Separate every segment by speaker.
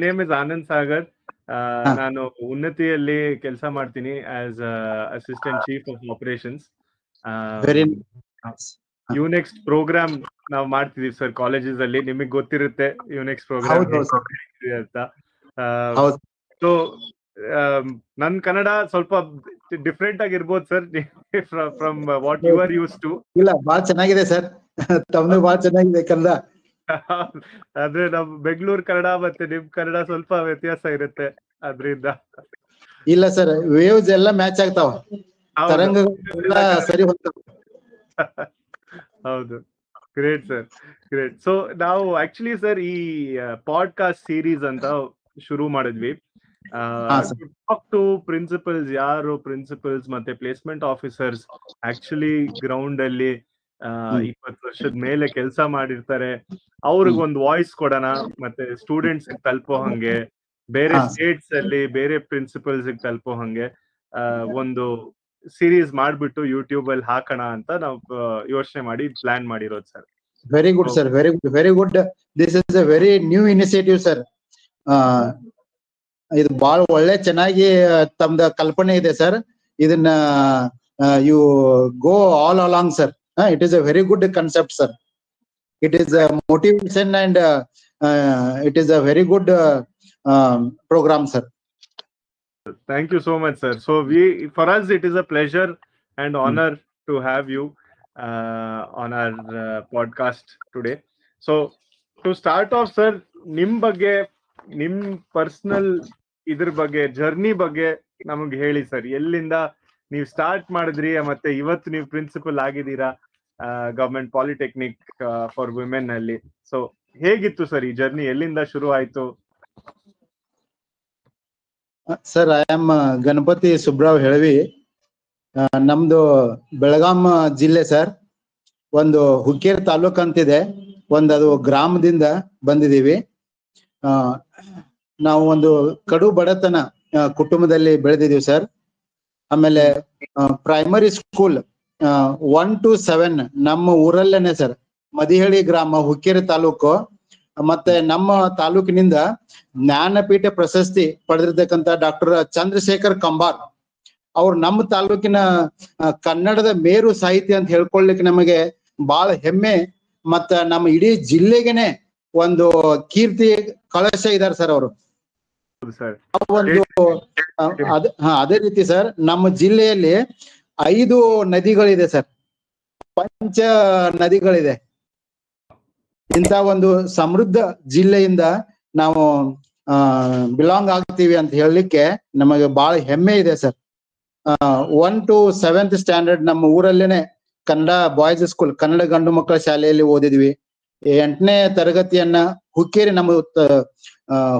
Speaker 1: Name is Anand Sagar.
Speaker 2: ಹಾ.
Speaker 1: ನಾನು ಉನ್ನತಿಯಲ್ಲಿ ಕೆಲಸ ಮಾಡ್ತೀನಿ as assistant chief of operations.
Speaker 2: Very
Speaker 1: unique program ನಾವು ಮಾಡ್ತಿದೀವಿ ಸರ್ ಕಾಲೇಜಸ್ ಅಲ್ಲಿ. ನಿಮಗೆ ಗೊತ್ತಿರುತ್ತೆ ಯುನೆಕ್ಸ್ಟ್ ಪ್ರೋಗ್ರಾಮ್
Speaker 2: ಹೌದು ಸರ್.
Speaker 1: ಅಂತ.
Speaker 2: ಹೌದು
Speaker 1: ಸೊ ನನ್ ಕನ್ನಡ ಸ್ವಲ್ಪ ಡಿಫ್ರೆಂಟ್ ಆಗಿರ್ಬೋದು sir from what you are use to.
Speaker 2: ಇಲ್ಲ, ಬಾಳ ಚೆನ್ನಾಗಿದೆ ಸರ್, ತಮ್ದು ಬಾಳ ಚೆನ್ನಾಗಿದೆ ಕನ್ನಡ.
Speaker 1: ಆದ್ರೆ ನಮ್ ಬೆಂಗಳೂರು ಕನ್ನಡ ಮತ್ತೆ ನಿಮ್ ಕನ್ನಡ ಸ್ವಲ್ಪ ವ್ಯತ್ಯಾಸ ಇರುತ್ತೆ ಅದ್ರಿಂದ.
Speaker 2: ಇಲ್ಲ ಸರ್, ವೇವ್ಸ್ ಎಲ್ಲ ಮ್ಯಾಚ್ ಆಗ್ತಾವ, ತರಂಗಗಳೆಲ್ಲ ಸರಿ ಹೋಗ್ತಾವ.
Speaker 1: ಹೌದು, ಗ್ರೇಟ್ ಸರ್, ಗ್ರೇಟ್. ಸೊ ನಾವು ಆಕ್ಚುಲಿ ಸರ್ ಈ ಪಾಡ್ಕಾಸ್ಟ್ ಸೀರೀಸ್ ಅಂತ ಶುರು ಮಾಡಿದ್ವಿ. ಟಾಕ್ ಟು ಪ್ರಿನ್ಸಿಪಲ್ಸ್, ಯಾರು ಪ್ರಿನ್ಸಿಪಲ್ಸ್ ಮತ್ತೆ ಪ್ಲೇಸ್ಮೆಂಟ್ ಆಫೀಸರ್ಸ್ ಆಕ್ಚುಲಿ ಗ್ರೌಂಡ್ ಅಲ್ಲಿ 20 ವರ್ಷದ ಮೇಲೆ ಕೆಲಸ ಮಾಡಿರ್ತಾರೆ, ಅವ್ರಿಗೊಂದು ವಾಯ್ಸ್ ಕೊಡೋಣ, ಮತ್ತೆ ಸ್ಟೂಡೆಂಟ್ಸ್ ತಲುಪೋ ಹಂಗೆ, ಬೇರೆ ಸ್ಟೇಟ್ಸ್ ಅಲ್ಲಿ ಬೇರೆ ಪ್ರಿನ್ಸಿಪಲ್ಸ್ ತಲುಪೋ ಹಂಗೆ ಒಂದು ಸೀರೀಸ್ ಮಾಡ್ಬಿಟ್ಟು ಯೂಟ್ಯೂಬ್ ಅಲ್ಲಿ ಹಾಕೋಣ ಅಂತ ನಾವು ಯೋಚನೆ ಮಾಡಿ ಪ್ಲಾನ್ ಮಾಡಿರೋದು sir.
Speaker 2: Very good sir, very good, very good. This is a very new initiative sir. ಇದು ಬಹಳ ಒಳ್ಳೆ ಚೆನ್ನಾಗಿ ತಮ್ದ ಕಲ್ಪನೆ ಇದೆ ಸರ್. ಇದನ್ನ you go all along sir. It is a very good concept sir. It is motivation and it is a very good program sir.
Speaker 1: Thank you so much sir. So for us it is a pleasure and honor to have you on our podcast today. So to start off sir, ನಿಮ್ ಬಗ್ಗೆ, ನಿಮ್ personal ಇದ್ರ ಬಗ್ಗೆ, journey ಬಗ್ಗೆ ನಮಗೆ ಹೇಳಿ sir. ಎಲ್ಲಿಂದ ನೀವು ಸ್ಟಾರ್ಟ್ ಮಾಡಿದ್ರಿ ಮತ್ತೆ ಇವತ್ತು ನೀವು ಪ್ರಿನ್ಸಿಪಲ್ ಆಗಿದ್ದೀರಾ ಗವರ್ಮೆಂಟ್ ಪಾಲಿಟೆಕ್ನಿಕ್ ಫಾರ್ ವುಮೆನ್ ಅಲ್ಲಿ. ಸೊ ಹೇಗಿತ್ತು ಸರ್ ಈ ಜರ್ನಿ, ಎಲ್ಲಿಂದ ಶುರು ಆಯ್ತು?
Speaker 2: Sir, I am Ganapati Subrao Helavi. ನಮ್ದು ಬೆಳಗಾಂ ಜಿಲ್ಲೆ ಸರ್. ಒಂದು ಹುಕ್ಕೇರಿ ತಾಲೂಕ್ ಅಂತಿದೆ, ಅದು ಗ್ರಾಮದಿಂದ ಬಂದಿದ್ದೀವಿ. ನಾವು ಒಂದು ಕಡು ಬಡತನ ಕುಟುಂಬದಲ್ಲಿ ಬೆಳೆದಿದ್ದೀವಿ ಸರ್. ಆಮೇಲೆ ಪ್ರೈಮರಿ ಸ್ಕೂಲ್ 1 to 7 ನಮ್ಮ ಊರಲ್ಲೇನೆ ಸರ್, ಮದಿಹಳ್ಳಿ ಗ್ರಾಮ, ಹುಕ್ಕೇರಿ ತಾಲೂಕು. ಮತ್ತೆ ನಮ್ಮ ತಾಲೂಕಿನಿಂದ ಜ್ಞಾನಪೀಠ ಪ್ರಶಸ್ತಿ ಪಡೆದಿರ್ತಕ್ಕಂಥ ಡಾಕ್ಟರ್ ಚಂದ್ರಶೇಖರ್ ಕಂಬಾರ್ ಅವ್ರು ನಮ್ಮ ತಾಲೂಕಿನ ಕನ್ನಡದ ಮೇರು ಸಾಹಿತ್ಯ ಅಂತ ಹೇಳ್ಕೊಳ್ಲಿಕ್ಕೆ ನಮಗೆ ಬಹಳ ಹೆಮ್ಮೆ. ಮತ್ತ ನಮ್ಮ ಇಡೀ ಜಿಲ್ಲೆಗೆನೆ ಒಂದು ಕೀರ್ತಿ ಕಳಶ ಇದಾರೆ ಸರ್ ಅವರು. ಒಂದು ಅದೇ ರೀತಿ ಸರ್, ನಮ್ಮ ಜಿಲ್ಲೆಯಲ್ಲಿ 5 ನದಿಗಳಿದೆ ಸರ್, ಪಂಚ ನದಿಗಳಿದೆ. ಇಂಥ ಒಂದು ಸಮೃದ್ಧ ಜಿಲ್ಲೆಯಿಂದ ನಾವು ಬಿಲಾಂಗ್ ಆಗ್ತೀವಿ ಅಂತ ಹೇಳಲಿಕ್ಕೆ ನಮಗೆ ಬಹಳ ಹೆಮ್ಮೆ ಇದೆ ಸರ್. 1 to 7th ಸ್ಟ್ಯಾಂಡರ್ಡ್ ನಮ್ಮ ಊರಲ್ಲೇನೆ ಕನ್ನಡ ಬಾಯ್ಸ್ ಸ್ಕೂಲ್, ಕನ್ನಡ ಗಂಡು ಮಕ್ಕಳ ಶಾಲೆಯಲ್ಲಿ ಓದಿದ್ವಿ. 8ನೇ ತರಗತಿಯನ್ನ ಹುಕ್ಕೇರಿ, ನಮ್ಮ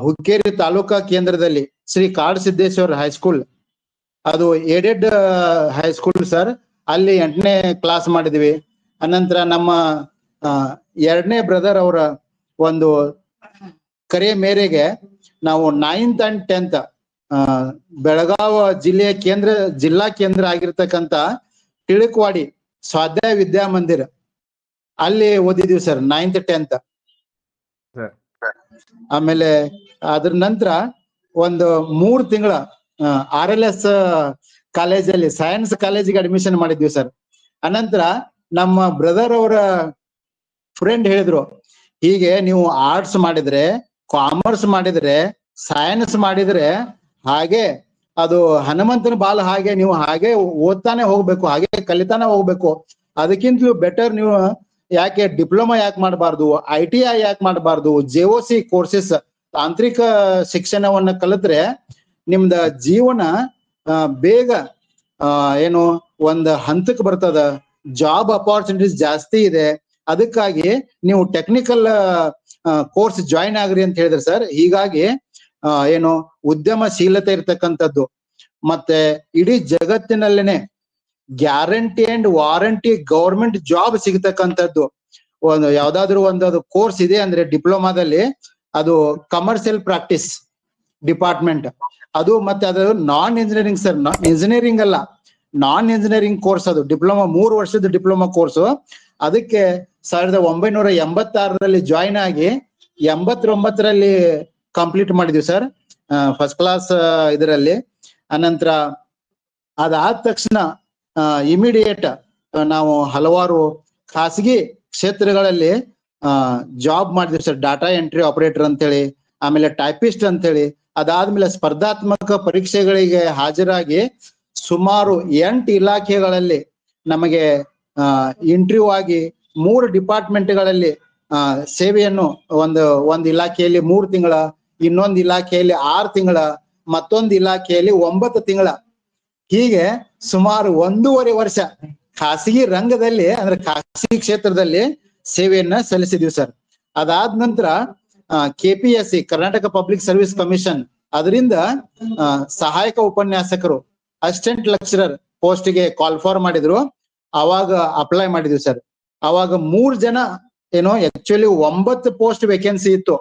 Speaker 2: ಹುಕ್ಕೇರಿ ತಾಲೂಕಾ ಕೇಂದ್ರದಲ್ಲಿ ಶ್ರೀ ಕಾಡಸಿದ್ದೇಶ್ವರ ಹೈಸ್ಕೂಲ್, ಅದು ಏಡೆಡ್ ಹೈಸ್ಕೂಲ್ ಸರ್, ಅಲ್ಲಿ 8ನೇ ಕ್ಲಾಸ್ ಮಾಡಿದ್ವಿ. ಅನಂತರ ನಮ್ಮ 2ನೇ ಬ್ರದರ್ ಅವರ ಒಂದು ಕರೆ ಮೇರೆಗೆ ನಾವು 9th and 10th ಬೆಳಗಾವ ಜಿಲ್ಲೆಯ ಜಿಲ್ಲಾ ಕೇಂದ್ರ ಆಗಿರ್ತಕ್ಕಂಥ ಟಿಳಕವಾಡಿ ಸ್ವಾಧ್ಯಾಯ ವಿದ್ಯಾಮಂದಿರ ಅಲ್ಲಿ ಓದಿದೀವಿ ಸರ್ 9th 10th. ಆಮೇಲೆ ಅದ್ರ ನಂತರ ಒಂದು 3 ತಿಂಗಳ RLS ಕಾಲೇಜಲ್ಲಿ ಸೈನ್ಸ್ ಕಾಲೇಜಿಗೆ ಅಡ್ಮಿಷನ್ ಮಾಡಿದ್ವಿ ಸರ್. ಅನಂತರ ನಮ್ಮ ಬ್ರದರ್ ಅವರ ಫ್ರೆಂಡ್ ಹೇಳಿದ್ರು, ಹೀಗೆ ನೀವು ಆರ್ಟ್ಸ್ ಮಾಡಿದ್ರೆ, ಕಾಮರ್ಸ್ ಮಾಡಿದ್ರೆ, ಸೈನ್ಸ್ ಮಾಡಿದ್ರೆ ಹಾಗೆ ಅದು ಹನುಮಂತನ ಬಾಲ್ ಹಾಗೆ ನೀವು ಹಾಗೆ ಓದ್ತಾನೆ ಹೋಗ್ಬೇಕು, ಹಾಗೆ ಕಲಿತಾನೆ ಹೋಗ್ಬೇಕು. ಅದಕ್ಕಿಂತಲೂ ಬೆಟರ್ ನೀವು ಯಾಕೆ ಡಿಪ್ಲೊಮಾ ಯಾಕೆ ಮಾಡಬಾರ್ದು, ITI ಯಾಕೆ ಮಾಡಬಾರ್ದು, JOC ಕೋರ್ಸಸ್ ತಾಂತ್ರಿಕ ಶಿಕ್ಷಣವನ್ನ ಕಲಿತ್ರೆ ನಿಮ್ದ ಜೀವನ ಬೇಗ ಏನು ಒಂದು ಹಂತಕ್ಕೆ ಬರ್ತದ, ಜಾಬ್ ಅಪಾರ್ಚುನಿಟೀಸ್ ಜಾಸ್ತಿ ಇದೆ, ಅದಕ್ಕಾಗಿ ನೀವು ಟೆಕ್ನಿಕಲ್ ಕೋರ್ಸ್ ಜಾಯಿನ್ ಆಗ್ರಿ ಅಂತ ಹೇಳಿದ್ರೆ ಸರ್. ಹೀಗಾಗಿ ಏನು ಉದ್ಯಮಶೀಲತೆ ಇರ್ತಕ್ಕಂಥದ್ದು ಮತ್ತೆ ಇಡೀ ಜಗತ್ತಿನಲ್ಲೇನೆ guarantee and warranty government job ಸಿಗತಕ್ಕಂಥದ್ದು ಒಂದು ಯಾವ್ದಾದ್ರು ಒಂದು ಕೋರ್ಸ್ ಇದೆ ಅಂದ್ರೆ ಡಿಪ್ಲೊಮಾದಲ್ಲಿ, ಅದು ಕಮರ್ಷಿಯಲ್ ಪ್ರಾಕ್ಟೀಸ್ ಡಿಪಾರ್ಟ್ಮೆಂಟ್ ಅದು. ಮತ್ತೆ ಅದು ನಾನ್ ಇಂಜಿನಿಯರಿಂಗ್ ಸರ್, ಇಂಜಿನಿಯರಿಂಗ್ ಅಲ್ಲ, ನಾನ್ ಇಂಜಿನಿಯರಿಂಗ್ ಕೋರ್ಸ್ ಅದು. ಡಿಪ್ಲೊಮಾ 3 ವರ್ಷದ ಡಿಪ್ಲೊಮಾ ಕೋರ್ಸು. ಅದಕ್ಕೆ 1986ರಲ್ಲಿ ಜಾಯಿನ್ ಆಗಿ 89ರಲ್ಲಿ ಕಂಪ್ಲೀಟ್ ಮಾಡಿದ್ವಿ ಸರ್, ಫಸ್ಟ್ ಕ್ಲಾಸ್ ಇದರಲ್ಲಿ. ಅನಂತರ ಅದಾದ ತಕ್ಷಣ ಇಮಿಡಿಯೇಟ್ ನಾವು ಹಲವಾರು ಖಾಸಗಿ ಕ್ಷೇತ್ರಗಳಲ್ಲಿ ಜಾಬ್ ಮಾಡಿದ್ವಿ ಸರ್. ಡಾಟಾ ಎಂಟ್ರಿ ಆಪರೇಟರ್ ಅಂತೇಳಿ, ಆಮೇಲೆ ಟೈಪಿಸ್ಟ್ ಅಂತೇಳಿ. ಅದಾದ್ಮೇಲೆ ಸ್ಪರ್ಧಾತ್ಮಕ ಪರೀಕ್ಷೆಗಳಿಗೆ ಹಾಜರಾಗಿ ಸುಮಾರು 8 ಇಲಾಖೆಗಳಲ್ಲಿ ನಮಗೆ ಇಂಟರ್ವ್ಯೂ ಆಗಿ 3 ಡಿಪಾರ್ಟ್ಮೆಂಟ್ಗಳಲ್ಲಿ ಸೇವೆಯನ್ನು, ಒಂದು ಇಲಾಖೆಯಲ್ಲಿ 3 ತಿಂಗಳ, ಇನ್ನೊಂದು ಇಲಾಖೆಯಲ್ಲಿ 6 ತಿಂಗಳ, ಮತ್ತೊಂದು ಇಲಾಖೆಯಲ್ಲಿ 9 ತಿಂಗಳ, ಹೀಗೆ ಸುಮಾರು 1.5 ವರ್ಷ ಖಾಸಗಿ ರಂಗದಲ್ಲಿ ಅಂದ್ರೆ ಖಾಸಗಿ ಕ್ಷೇತ್ರದಲ್ಲಿ ಸೇವೆಯನ್ನ ಸಲ್ಲಿಸಿದ್ವಿ ಸರ್. ಅದಾದ ನಂತರ KPSC, Karnataka public service commission, ಅದರಿಂದ ಸಹಾಯಕ ಉಪನ್ಯಾಸಕರು, ಅಸಿಸ್ಟೆಂಟ್ ಲೆಕ್ಚರರ್ ಪೋಸ್ಟ್ಗೆ ಕಾಲ್ ಫಾರ್ ಮಾಡಿದ್ರು. ಅವಾಗ ಅಪ್ಲೈ ಮಾಡಿದ್ವಿ ಸರ್. ಅವಾಗ 3 ಜನ ಏನೋ, ಆಕ್ಚುಲಿ 9 ಪೋಸ್ಟ್ ವೇಕೆನ್ಸಿ ಇತ್ತು,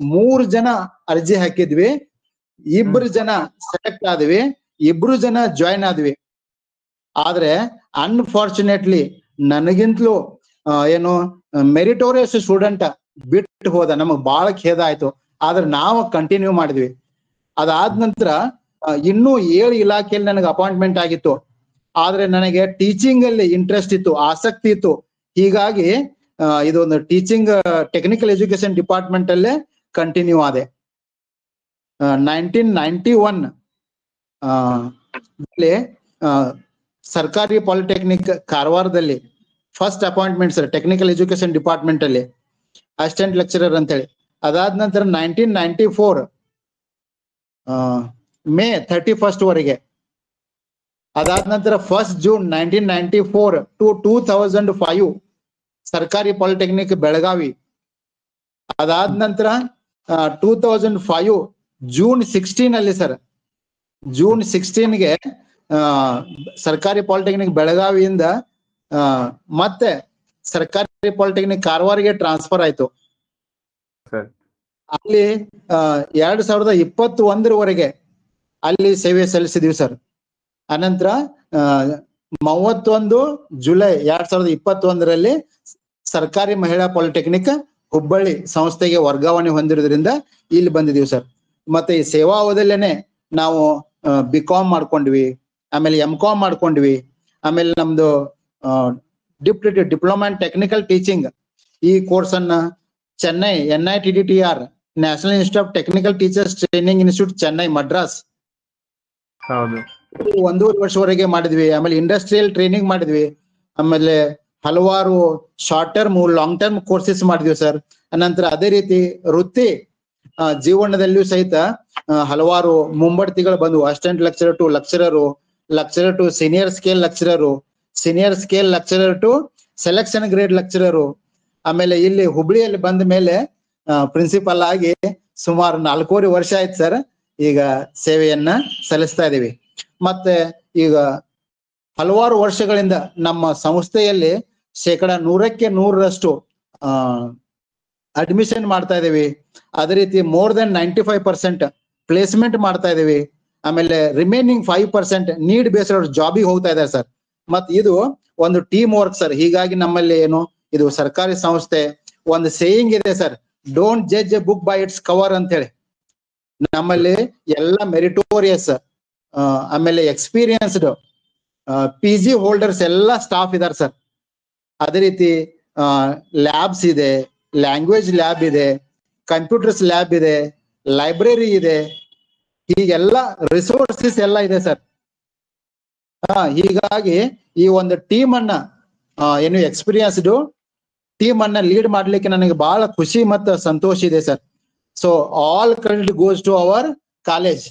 Speaker 2: 3 ಜನ ಅರ್ಜಿ ಹಾಕಿದ್ವಿ, 2 ಜನ ಸೆಲೆಕ್ಟ್ ಆದ್ವಿ, 2 ಜನ ಜಾಯಿನ್ ಆದ್ವಿ. ಆದ್ರೆ ಅನ್ಫಾರ್ಚುನೇಟ್ಲಿ ನನಗಿಂತಲೂ ಏನು ಮೆರಿಟೋರಿಯಸ್ ಸ್ಟೂಡೆಂಟ್ ಬಿಟ್ಟು ಹೋದ. ನಮಗ್ ಬಹಳ ಖೇದ ಆಯ್ತು. ಆದ್ರೆ ನಾವು ಕಂಟಿನ್ಯೂ ಮಾಡಿದ್ವಿ. ಅದಾದ ನಂತರ ಇನ್ನೂ 7 ಇಲಾಖೆಯಲ್ಲಿ ನನಗೆ ಅಪಾಯಿಂಟ್ಮೆಂಟ್ ಆಗಿತ್ತು. ಆದ್ರೆ ನನಗೆ ಟೀಚಿಂಗ್ ಅಲ್ಲಿ ಇಂಟ್ರೆಸ್ಟ್ ಇತ್ತು, ಆಸಕ್ತಿ ಇತ್ತು. ಹೀಗಾಗಿ ಇದೊಂದು ಟೀಚಿಂಗ್ ಟೆಕ್ನಿಕಲ್ ಎಜುಕೇಶನ್ ಡಿಪಾರ್ಟ್ಮೆಂಟ್ ಅಲ್ಲೇ ಕಂಟಿನ್ಯೂ ಆದೆ. 1991 ಸರ್ಕಾರಿ ಪಾಲಿಟೆಕ್ನಿಕ್ ಕಾರವಾರದಲ್ಲಿ first appointment sir, technical education department ಅಲ್ಲಿ ಅಸಿಸ್ಟೆಂಟ್ ಲೆಕ್ಚರರ್ ಅಂತೇಳಿ. ಅದಾದ ನಂತರ 1994 ಮೇ 31 ವರೆಗೆ. ಅದಾದ ನಂತರ 1 ಜೂನ್ 1994 ಟು 2005 ಸರ್ಕಾರಿ ಪಾಲಿಟೆಕ್ನಿಕ್ ಬೆಳಗಾವಿ. ಅದಾದ ನಂತರ 2005 ಜೂನ್ 16 ಅಲ್ಲಿ ಸರ್, ಜೂನ್ 16ಗೆ ಸರ್ಕಾರಿ ಪಾಲಿಟೆಕ್ನಿಕ್ ಬೆಳಗಾವಿಯಿಂದ ಮತ್ತೆ ಸರ್ಕಾರಿ ಪಾಲಿಟೆಕ್ನಿಕ್ ಕಾರವಾರಿಗೆ ಟ್ರಾನ್ಸ್ಫರ್ ಆಯ್ತು. ಅಲ್ಲಿ 2021 ಅಲ್ಲಿ ಸೇವೆ ಸಲ್ಲಿಸಿದೀವಿ ಸರ್. ಅನಂತರ 31 ಜುಲೈ 2021 ಸರ್ಕಾರಿ ಮಹಿಳಾ ಪಾಲಿಟೆಕ್ನಿಕ್ ಹುಬ್ಬಳ್ಳಿ ಸಂಸ್ಥೆಗೆ ವರ್ಗಾವಣೆ ಹೊಂದಿರೋದ್ರಿಂದ ಇಲ್ಲಿ ಬಂದಿದೀವಿ ಸರ್. ಮತ್ತೆ ಈ ಸೇವಾ ಅವಧಿಯಲ್ಲೇನೆ ನಾವು BCom ಮಾಡ್ಕೊಂಡ್ವಿ, ಆಮೇಲೆ MCom ಮಾಡ್ಕೊಂಡ್ವಿ, ಆಮೇಲೆ ನಮ್ದು ಡಿಪ್ಲೊಮಾ ಇನ್ ಟೆಕ್ನಿಕಲ್ ಟೀಚಿಂಗ್ ಈ ಕೋರ್ಸ್ ಅನ್ನ Chennai NITTTR national institute of technical teachers training institute Chennai Madras 1.5 ವರ್ಷವರೆಗೆ ಮಾಡಿದ್ವಿ. ಆಮೇಲೆ ಇಂಡಸ್ಟ್ರಿಯಲ್ ಟ್ರೈನಿಂಗ್ ಮಾಡಿದ್ವಿ. ಆಮೇಲೆ ಹಲವಾರು short term, long term courses ಮಾಡಿದ್ವಿ ಸರ್. ಅನಂತರ ಅದೇ ರೀತಿ ವೃತ್ತಿ ಜೀವನದಲ್ಲಿಯೂ ಸಹಿತ ಹಲವಾರು ಮುಂಬಡ್ತಿಗಳು ಬಂದವು. Assistant lecturer to lecturer, lecturer to senior scale lecturer, senior scale lecturer to selection grade lecturer. ಆಮೇಲೆ ಇಲ್ಲಿ ಹುಬ್ಳಿಯಲ್ಲಿ ಬಂದ ಮೇಲೆ ಪ್ರಿನ್ಸಿಪಲ್ ಆಗಿ ಸುಮಾರು 4.5 ವರ್ಷ ಆಯ್ತು ಸರ್. ಈಗ ಸೇವೆಯನ್ನ ಸಲ್ಲಿಸ್ತಾ ಇದೀವಿ. ಮತ್ತೆ ಈಗ ಹಲವಾರು ವರ್ಷಗಳಿಂದ ನಮ್ಮ ಸಂಸ್ಥೆಯಲ್ಲಿ 100% ಅಡ್ಮಿಷನ್ ಮಾಡ್ತಾ ಇದೀವಿ. ಅದೇ ರೀತಿ ಮೋರ್ ದೆನ್ 95% ಪ್ಲೇಸ್ಮೆಂಟ್ ಮಾಡ್ತಾ ಇದೀವಿ. ಆಮೇಲೆ ರಿಮೈನಿಂಗ್ 5% ನೀಡ್ ಬೇಸ್ಡ್ ಜಾಬಿಗೆ ಹೋಗ್ತಾ ಇದ್ದಾರೆ ಸರ್. ಮತ್ ಇದು ಒಂದು ಟೀಮ್ ವರ್ಕ್ ಸರ್. ಹೀಗಾಗಿ ನಮ್ಮಲ್ಲಿ ಏನು, ಇದು ಸರ್ಕಾರಿ ಸಂಸ್ಥೆ, ಒಂದು ಸೇಯಿಂಗ್ ಇದೆ sir, don't judge A book by it's cover ಅಂತ ಹೇಳಿ. ನಮ್ಮಲ್ಲಿ ಎಲ್ಲ ಮೆರಿಟೋರಿಯಸ್ ಆಮೇಲೆ ಎಕ್ಸ್ಪೀರಿಯನ್ಸ್ಡ್ PG ಹೋಲ್ಡರ್ಸ್ ಎಲ್ಲ ಸ್ಟಾಫ್ ಇದಾರೆ ಸರ್. ಅದೇ ರೀತಿ ಲ್ಯಾಬ್ಸ್ ಇದೆ, ಲ್ಯಾಂಗ್ವೇಜ್ ಲ್ಯಾಬ್ ಇದೆ, ಕಂಪ್ಯೂಟರ್ಸ್ ಲ್ಯಾಬ್ ಇದೆ, ಲೈಬ್ರರಿ ಇದೆ, ಹೀಗೆಲ್ಲ ರಿಸೋರ್ಸಸ್ ಎಲ್ಲ ಇದೆ ಸರ್. ಹೀಗಾಗಿ ಈ ಒಂದು ಟೀಮ್ ಅನ್ನ ಏನು ಎಕ್ಸ್ಪೀರಿಯನ್ಸ್ಡ್ ಟೀಮ್ ಅನ್ನ ಲೀಡ್ ಮಾಡ್ಲಿಕ್ಕೆ ನನಗೆ ಬಹಳ ಖುಷಿ ಮತ್ತು ಸಂತೋಷ ಇದೆ sir. So all credit goes to our college.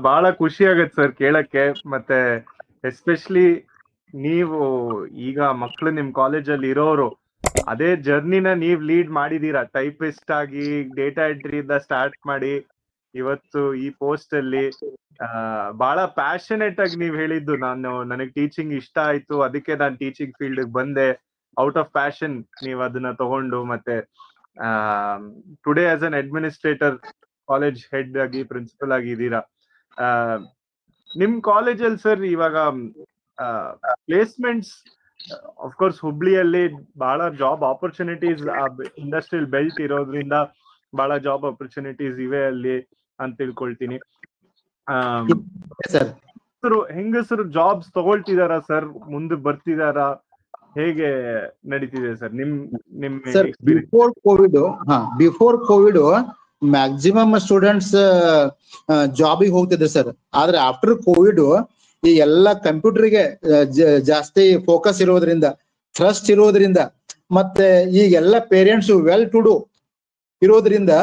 Speaker 1: ಬಹಳ ಖುಷಿ ಆಗತ್ತೆ ಸರ್ ಕೇಳಕ್ಕೆ. ಮತ್ತೆ ಎಸ್ಪೆಷಲಿ ನೀವು ಈಗ ಮಕ್ಕಳು ನಿಮ್ ಕಾಲೇಜಲ್ಲಿ ಇರೋರು ಅದೇ ಜರ್ನಿನ ನೀವ್ ಲೀಡ್ ಮಾಡಿದೀರಾ. ಟೈಪಿಸ್ಟ್ ಆಗಿ ಡೇಟಾ ಎಂಟ್ರಿ ಇಂದ ಸ್ಟಾರ್ಟ್ ಮಾಡಿ ಇವತ್ತು ಈ ಪೋಸ್ಟ್ ಅಲ್ಲಿ ಬಹಳ ಪ್ಯಾಷನೇಟ್ ಆಗಿ ನೀವ್ ಹೇಳಿದ್ದು, ನನಗ್ ಟೀಚಿಂಗ್ ಇಷ್ಟ ಆಯ್ತು, ಅದಕ್ಕೆ ನಾನು ಟೀಚಿಂಗ್ ಫೀಲ್ಡ್ ಬಂದೆ. ಔಟ್ ಆಫ್ ಪ್ಯಾಷನ್ ನೀವ್ ಅದನ್ನ ತಗೊಂಡು ಮತ್ತೆ today as an administrator, college head ಆಗಿ, ಪ್ರಿನ್ಸಿಪಲ್ ಆಗಿ ಇದ್ದೀರಾ. ನಿಮ್ ಕಾಲೇಜಲ್ಲಿ ಸರ್ ಇವಾಗ ಪ್ಲೇಸ್ಮೆಂಟ್ಸ್ ಅಫ್ಕೋರ್ಸ್ ಹುಬ್ಳಿಯಲ್ಲಿ ಬಹಳ ಜಾಬ್ ಆಪರ್ಚುನಿಟೀಸ್ ಇಂಡಸ್ಟ್ರಿಯಲ್ ಬೆಲ್ಟ್ ಇರೋದ್ರಿಂದ ಬಹಳ ಜಾಬ್ ಆಪರ್ಚುನಿಟೀಸ್ ಇವೆ ಅಲ್ಲಿ ಅಂತ ತಿಳ್ಕೊಳ್ತೀನಿ. ಹೆಂಗಸರು ಜಾಬ್ಸ್ ತಗೊಳ್ತಿದಾರ ಸರ್, ಮುಂದೆ ಬರ್ತಿದಾರ, ಹೇಗೆ ನಡೀತಿದೆ ಸರ್ ನಿಮ್
Speaker 2: ಬಿಫೋರ್ ಕೋವಿಡ್ ಮ್ಯಾಕ್ಸಿಮಮ್ ಸ್ಟೂಡೆಂಟ್ಸ್ ಜಾಬಿಗೆ ಹೋಗ್ತಿದ್ರು ಸರ್. ಆದ್ರೆ ಆಫ್ಟರ್ ಕೋವಿಡ್ ಈ ಎಲ್ಲ ಕಂಪ್ಯೂಟರ್ಗೆ ಜಾಸ್ತಿ ಫೋಕಸ್ ಇರೋದ್ರಿಂದ, ಟ್ರಸ್ಟ್ ಇರೋದ್ರಿಂದ, ಮತ್ತೆ ಈಗೆಲ್ಲ ಪೇರೆಂಟ್ಸ್ ವೆಲ್ ಟು ಡೂ ಇರೋದ್ರಿಂದ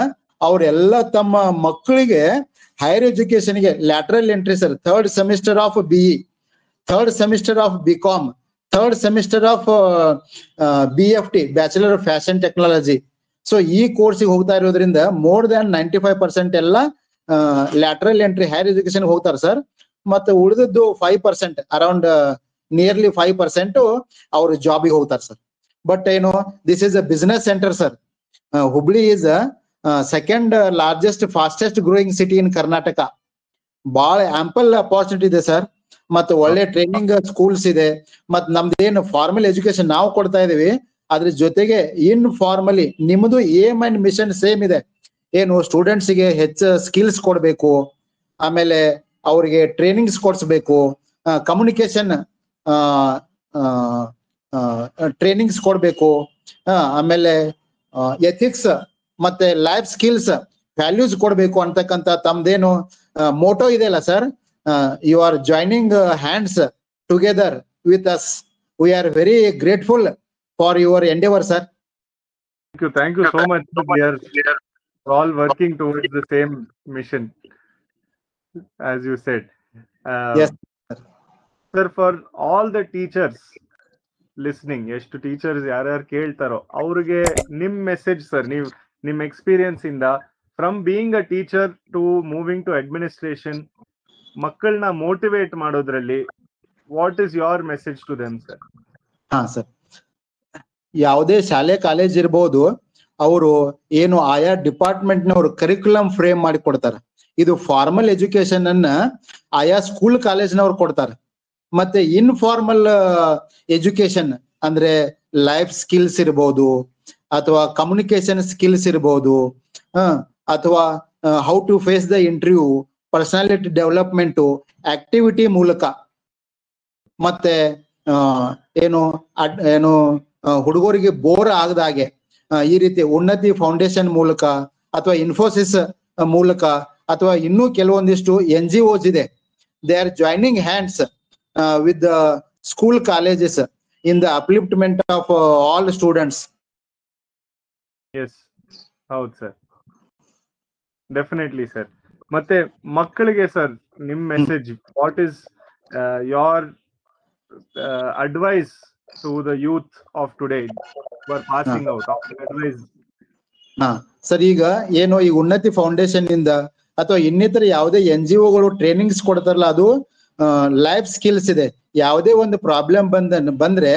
Speaker 2: ಅವರೆಲ್ಲ ತಮ್ಮ ಮಕ್ಕಳಿಗೆ ಹೈಯರ್ ಎಜುಕೇಶನ್ಗೆ lateral entry sir, 3rd semester of BE, 3rd semester of BCom, 3rd semester of BFT, bachelor of fashion technology. So ಈ ಕೋರ್ಸಿಗೆ ಹೋಗ್ತಾ ಇರೋದ್ರಿಂದ ಮೋರ್ ದ್ಯಾನ್ 95% ಎಲ್ಲ ಲ್ಯಾಟರಲ್ ಎಂಟ್ರಿ ಹೈಯರ್ ಎಜುಕೇಶನ್ ಹೋಗ್ತಾರೆ ಸರ್. ಮತ್ತೆ ಉಳಿದದ್ದು 5%, ಅರೌಂಡ್ ನಿಯರ್ಲಿ 5% ಅವರು ಜಾಬಿಗೆ ಹೋಗ್ತಾರೆ ಸರ್. ಬಟ್ ಏನು, this is a business center sir. Hubli is second largest fastest growing city in Karnataka. ಬಹಳ ಆಂಪಲ್ ಅಪಾರ್ಚುನಿಟಿ ಇದೆ ಸರ್. ಮತ್ತೆ ಒಳ್ಳೆ ಟ್ರೈನಿಂಗ್ ಸ್ಕೂಲ್ಸ್ ಇದೆ. ಮತ್ ನಮ್ದೇನು ಫಾರ್ಮಲ್ ಎಜುಕೇಶನ್ ನಾವು ಕೊಡ್ತಾ ಇದೀವಿ, ಅದ್ರ ಜೊತೆಗೆ ಇನ್ ಫಾರ್ಮಲಿ ನಿಮ್ದು ಏಮ್ ಅಂಡ್ ಮಿಷನ್ ಸೇಮ್ ಇದೆ. ಏನು, ಸ್ಟೂಡೆಂಟ್ಸ್ಗೆ ಹೆಚ್ಚು ಸ್ಕಿಲ್ಸ್ ಕೊಡ್ಬೇಕು, ಆಮೇಲೆ ಅವ್ರಿಗೆ ಟ್ರೈನಿಂಗ್ಸ್ ಕೊಡ್ಸ್ಬೇಕು, ಕಮ್ಯುನಿಕೇಶನ್ ಟ್ರೈನಿಂಗ್ಸ್ ಕೊಡ್ಬೇಕು, ಆಮೇಲೆ ಎಥಿಕ್ಸ್ ಮತ್ತೆ ಲೈಫ್ ಸ್ಕಿಲ್ಸ್ ವ್ಯಾಲ್ಯೂಸ್ ಕೊಡ್ಬೇಕು ಅಂತಕ್ಕಂತ ತಮ್ದೇನು ಮೋಟೋ ಇದೆಯಲ್ಲ sir. You are joining hands together with us. We are very grateful for your endeavour sir.
Speaker 1: Thank you so much. We are all working towards the same mission, as you said.
Speaker 2: Yes,
Speaker 1: sir, for all the teachers listening, ಎಷ್ಟು teachers ಯಾರ್ಯಾರು ಕೇಳ್ತಾರೋ ಅವ್ರಿಗೆ ನಿಮ್ message sir, ನೀವು ನಿಮ್ experience ಇಂದ, from being a teacher to moving to administration, ಮಕ್ಕಳನ್ನ motivate ಮಾಡೋದ್ರಲ್ಲಿ what is your message to them sir?
Speaker 2: ಹಾ ಸರ್, ಯಾವುದೇ ಶಾಲೆ ಕಾಲೇಜ್ ಇರ್ಬೋದು, ಅವರು ಏನು ಆಯಾ ಡಿಪಾರ್ಟ್ಮೆಂಟ್ ನವರು ಕರಿಕ್ಯುಲಮ್ ಫ್ರೇಮ್ ಮಾಡಿ ಕೊಡ್ತಾರೆ. ಇದು ಫಾರ್ಮಲ್ ಎಜುಕೇಶನ್ ಅನ್ನ ಆಯಾ ಸ್ಕೂಲ್ ಕಾಲೇಜ್ನವ್ರು ಕೊಡ್ತಾರೆ. ಮತ್ತೆ ಇನ್ಫಾರ್ಮಲ್ ಎಜುಕೇಶನ್ ಅಂದ್ರೆ ಲೈಫ್ ಸ್ಕಿಲ್ಸ್ ಇರ್ಬೋದು, ಅಥವಾ ಕಮ್ಯುನಿಕೇಶನ್ ಸ್ಕಿಲ್ಸ್ ಇರ್ಬೋದು, ಅಥವಾ how to face the interview, personality development activity ಮೂಲಕ, ಮತ್ತೆ ಏನು ಹುಡುಗರಿಗೆ ಬೋರ್ ಆಗದಾಗೆ ಈ ರೀತಿ ಉನ್ನತಿ ಫೌಂಡೇಶನ್ ಮೂಲಕ, ಅಥವಾ ಇನ್ಫೋಸಿಸ್ ಮೂಲಕ, ಅಥವಾ ಇನ್ನೂ ಕೆಲವೊಂದಿಷ್ಟು NGOs ಇದೆ. They are joining hands with the school colleges in the upliftment of all students.
Speaker 1: Yes, ಹೌದು ಸರ್, ಡೆಫಿನೆಟ್ಲಿ ಸರ್. ಮತ್ತೆ ಮಕ್ಕಳಿಗೆ ಸರ್ ನಿಮ್ message, what is your advice to the youth of today who are passing out? Advice.
Speaker 2: Sir, ಈಗ ಏನು ಈ ಉನ್ನತಿ foundation ಇಂದ ಅಥವಾ ಇನ್ನಿತರ ಯಾವುದೇ NGOಗಳು ಟ್ರೈನಿಂಗ್ಸ್ ಕೊಡ್ತಾರಲ್ಲ, ಅದು ಲೈಫ್ ಸ್ಕಿಲ್ಸ್ ಇದೆ. ಯಾವುದೇ ಒಂದು ಪ್ರಾಬ್ಲಮ್ ಬಂದ್ರೆ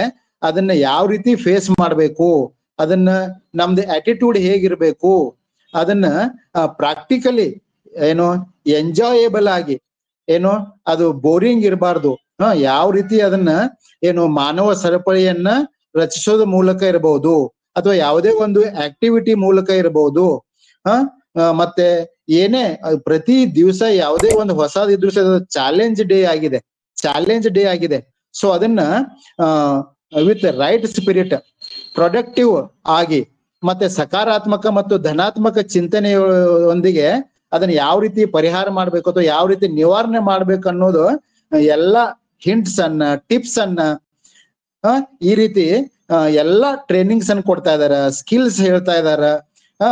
Speaker 2: ಅದನ್ನ ಯಾವ ರೀತಿ ಫೇಸ್ ಮಾಡ್ಬೇಕು, ಅದನ್ನ ನಮ್ದು ಆಟಿಟ್ಯೂಡ್ ಹೇಗಿರ್ಬೇಕು, ಅದನ್ನ ಪ್ರಾಕ್ಟಿಕಲಿ ಏನು ಎಂಜಾಯಬಲ್ ಆಗಿ, ಏನು ಅದು ಬೋರಿಂಗ್ ಇರಬಾರ್ದು, ಯಾವ ರೀತಿ ಅದನ್ನ ಏನು ಮಾನವ ಸರಪಳಿಯನ್ನ ರಚಿಸೋದ ಮೂಲಕ ಇರಬಹುದು, ಅಥವಾ ಯಾವುದೇ ಒಂದು ಆಕ್ಟಿವಿಟಿ ಮೂಲಕ ಇರಬಹುದು. ಮತ್ತೆ ಏನೇ ಪ್ರತಿ ದಿವಸ ಯಾವುದೇ ಒಂದು ಹೊಸದಿದ್ರು ಚಾಲೆಂಜ್ ಡೇ ಆಗಿದೆ. ಸೊ ಅದನ್ನ ವಿತ್ ರೈಟ್ ಸ್ಪಿರಿಟ್, ಪ್ರೊಡಕ್ಟಿವ್ ಆಗಿ, ಮತ್ತೆ ಸಕಾರಾತ್ಮಕ ಮತ್ತು ಧನಾತ್ಮಕ ಚಿಂತನೆಯೊಂದಿಗೆ ಅದನ್ನ ಯಾವ ರೀತಿ ಪರಿಹಾರ ಮಾಡ್ಬೇಕು ಅಥವಾ ಯಾವ ರೀತಿ ನಿವಾರಣೆ ಮಾಡ್ಬೇಕು ಅನ್ನೋದು ಎಲ್ಲ ಹಿಂಟ್ಸ್ ಅನ್ನ, ಟಿಪ್ಸ್ ಅನ್ನ, ಈ ರೀತಿ ಎಲ್ಲಾ ಟ್ರೈನಿಂಗ್ಸ್ ಅನ್ನ ಕೊಡ್ತಾ ಇದಾರ, ಸ್ಕಿಲ್ಸ್ ಹೇಳ್ತಾ ಇದಾರ.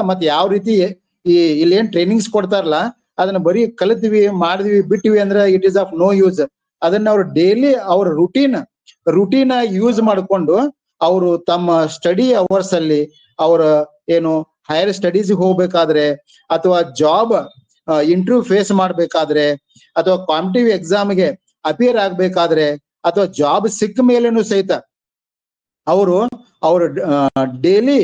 Speaker 2: ಮತ್ತೆ ಯಾವ ರೀತಿ ಇಲ್ಲಿ ಏನ್ ಟ್ರೈನಿಂಗ್ಸ್ ಕೊಡ್ತಾರಲ್ಲ, ಅದನ್ನ ಬರೀ ಕಲಿತೀವಿ, ಮಾಡಿದ್ವಿ, ಬಿಟ್ಟಿವಿ ಅಂದ್ರೆ it is of no use. ಅದನ್ನ ಅವ್ರು ಡೈಲಿ ಅವ್ರ ರುಟೀನ್ ಯೂಸ್ ಮಾಡ್ಕೊಂಡು ಅವರು ತಮ್ಮ ಸ್ಟಡಿ ಅವರ್ಸ್ ಅಲ್ಲಿ, ಅವರ ಏನು ಹೈಯರ್ ಸ್ಟಡೀಸ್ ಹೋಗ್ಬೇಕಾದ್ರೆ, ಅಥವಾ ಜಾಬ್ ಇಂಟರ್ವ್ಯೂ ಫೇಸ್ ಮಾಡ್ಬೇಕಾದ್ರೆ, ಅಥವಾ ಕಾಂಪಿಟೇಟಿವ್ ಎಕ್ಸಾಮ್ಗೆ ಅಪಿಯರ್ ಆಗ್ಬೇಕಾದ್ರೆ, ಅಥವಾ ಜಾಬ್ ಸಿಕ್ಕ ಮೇಲೇನು ಸಹಿತ ಅವರು ಡೈಲಿ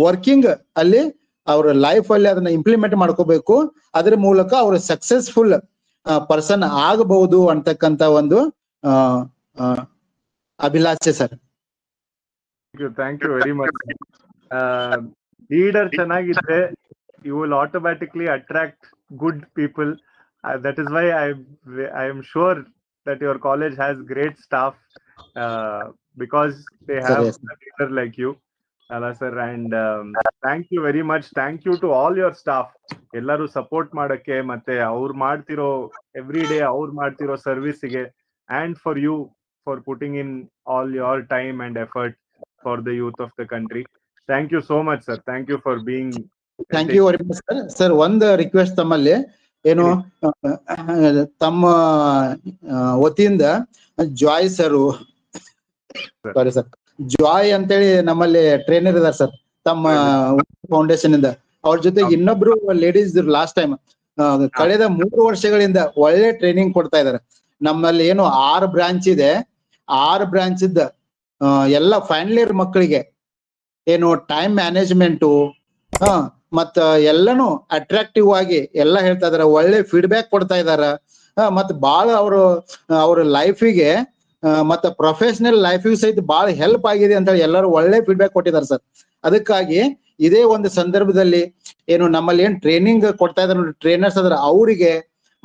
Speaker 2: ವರ್ಕಿಂಗ್ ಅಲ್ಲಿ ಅವ್ರ ಲೈಫ್ ಅಲ್ಲಿ ಅದನ್ನ ಇಂಪ್ಲಿಮೆಂಟ್ ಮಾಡ್ಕೋಬೇಕು. ಅದ್ರ ಮೂಲಕ ಅವರು ಸಕ್ಸಸ್ಫುಲ್ ಪರ್ಸನ್ ಆಗಬಹುದು ಅಂತಕ್ಕಂತ ಒಂದು ಅಭಿಲಾಷೆ sir.
Speaker 1: Thank you very much. Leader ಚೆನ್ನಾಗಿದ್ರೆ you will automatically attract good people. That is why I am sure that your college has great staff because they have a leader like you, Ala sir. And thank you very much. Thank you to all your staff. Ellaru support ಮಾಡಕ್ಕೆ ಮತ್ತೆ ಅವ್ರು ಮಾಡ್ತಿರೋ every day ಅವ್ರು ಮಾಡ್ತಿರೋ ಸರ್ವಿಸ್ಗೆ, and for you for putting in all your time and effort for the youth of the country. Thank you so much sir. Thank you for being.
Speaker 2: Thank you very much sir. Sir, ಒಂದು request ತಮ್ಮಲ್ಲಿ ಏನು ತಮ್ಮ ವತಿಯಿಂದ Joy sir, sorry sir, Joy ಅಂತೇಳಿ ನಮ್ಮಲ್ಲಿ trainer ಇದಾರೆ sir ತಮ್ಮ foundation ಇಂದ. ಅವ್ರ ಜೊತೆಗೆ ಇನ್ನೊಬ್ರು ಲೇಡೀಸ್ ಲಾಸ್ಟ್ ಟೈಮ್ ಕಳೆದ 3 ವರ್ಷಗಳಿಂದ ಒಳ್ಳೆ ಟ್ರೈನಿಂಗ್ ಕೊಡ್ತಾ ಇದಾರೆ. ನಮ್ಮಲ್ಲಿ ಏನು 6 ಬ್ರಾಂಚ್ ಇದೆ. 6 ಬ್ರಾಂಚ್ ಇದ್ದ ಎಲ್ಲ ಫೈನಲ್ ಇಯರ್ ಮಕ್ಕಳಿಗೆ ಏನು ಟೈಮ್ ಮ್ಯಾನೇಜ್ಮೆಂಟು ಮತ್ತ ಎಲ್ಲಾನು ಅಟ್ರಾಕ್ಟಿವ್ ಆಗಿ ಎಲ್ಲ ಹೇಳ್ತಾ ಇದಾರೆ. ಒಳ್ಳೆ ಫೀಡ್ಬ್ಯಾಕ್ ಕೊಡ್ತಾ ಇದಾರ. ಮತ್ ಬಾಳ ಅವ್ರ ಲೈಫಿಗೆ ಮತ್ತ ಪ್ರೊಫೆಷನಲ್ ಲೈಫಿಗೆ ಸಹಿತ ಬಹಳ ಹೆಲ್ಪ್ ಆಗಿದೆ ಅಂತ ಹೇಳಿ ಎಲ್ಲರೂ ಒಳ್ಳೆ ಫೀಡ್ಬ್ಯಾಕ್ ಕೊಟ್ಟಿದ್ದಾರೆ ಸರ್. ಅದಕ್ಕಾಗಿ ಇದೇ ಒಂದು ಸಂದರ್ಭದಲ್ಲಿ ಏನು ನಮ್ಮಲ್ಲಿ ಏನ್ ಟ್ರೈನಿಂಗ್ ಕೊಡ್ತಾ ಇದಾರೆ ಟ್ರೈನರ್ಸ್ ಅದ್ರ ಅವರಿಗೆ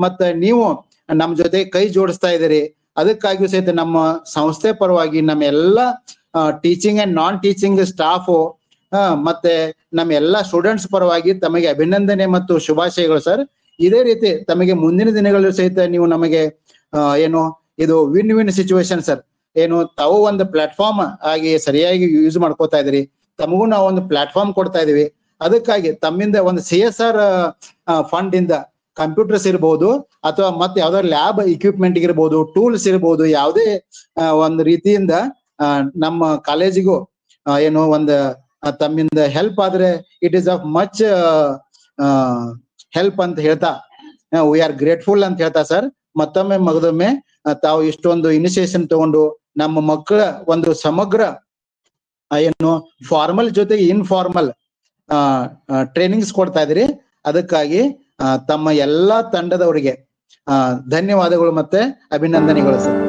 Speaker 2: ಮತ್ತ ನೀವು ನಮ್ ಜೊತೆ ಕೈ ಜೋಡಿಸ್ತಾ ಇದ್ದೀರಿ. ಅದಕ್ಕಾಗಿಯೂ ಸಹಿತ ನಮ್ಮ ಸಂಸ್ಥೆ ಪರವಾಗಿ ನಮ್ಮ ಎಲ್ಲಾ teaching and non teaching staff ಮತ್ತೆ ನಮ್ಮ ಎಲ್ಲಾ ಸ್ಟೂಡೆಂಟ್ಸ್ ಪರವಾಗಿ ತಮಗೆ ಅಭಿನಂದನೆ ಮತ್ತು ಶುಭಾಶಯಗಳು ಸರ್. ಇದೇ ರೀತಿ ತಮಗೆ ಮುಂದಿನ ದಿನಗಳಲ್ಲೂ ಸಹಿತ ನೀವು ನಮಗೆ ಏನು ಇದು ವಿನ್ ವಿನ್ ಸಿಚುವೇಶನ್ ಸರ್. ಏನು ತಾವು ಒಂದು ಪ್ಲಾಟ್ಫಾರ್ಮ್ ಆಗಿ ಸರಿಯಾಗಿ ಯೂಸ್ ಮಾಡ್ಕೋತಾ ಇದ್ರಿ, ತಮಗೂ ನಾವು ಒಂದು ಪ್ಲಾಟ್ಫಾರ್ಮ್ ಕೊಡ್ತಾ ಇದೀವಿ. ಅದಕ್ಕಾಗಿ ತಮ್ಮಿಂದ ಒಂದು CSR ಫಂಡ್ ಇಂದ ಕಂಪ್ಯೂಟರ್ಸ್ ಇರ್ಬೋದು ಅಥವಾ ಮತ್ತೆ ಯಾವ್ದಾದ್ರು ಲ್ಯಾಬ್ ಇಕ್ವಿಪ್ಮೆಂಟ್ ಇರ್ಬೋದು, ಟೂಲ್ಸ್ ಇರ್ಬೋದು, ಯಾವುದೇ ಒಂದು ರೀತಿಯಿಂದ ನಮ್ಮ ಕಾಲೇಜಿಗೂ ಏನು ಒಂದು ತಮ್ಮಿಂದ ಹೆಲ್ಪ್ ಆದ್ರೆ it is of much help ಅಂತ ಹೇಳ್ತಾ ವಿ ಆರ್ ಗ್ರೇಟ್ಫುಲ್ ಅಂತ ಹೇಳ್ತಾ ಸರ್. ಮಗದೊಮ್ಮೆ ತಾವು ಇಷ್ಟೊಂದು ಇನಿಷಿಯೇಷನ್ ತಗೊಂಡು ನಮ್ಮ ಮಕ್ಕಳ ಒಂದು ಸಮಗ್ರ ಏನು ಫಾರ್ಮಲ್ ಜೊತೆಗೆ ಇನ್ಫಾರ್ಮಲ್ ಟ್ರೈನಿಂಗ್ಸ್ ಕೊಡ್ತಾ ಇದ್ರಿ. ಅದಕ್ಕಾಗಿ ತಮ್ಮ ಎಲ್ಲಾ ತಂಡದವರಿಗೆ ಧನ್ಯವಾದಗಳು ಮತ್ತೆ ಅಭಿನಂದನೆಗಳು ಸರ್.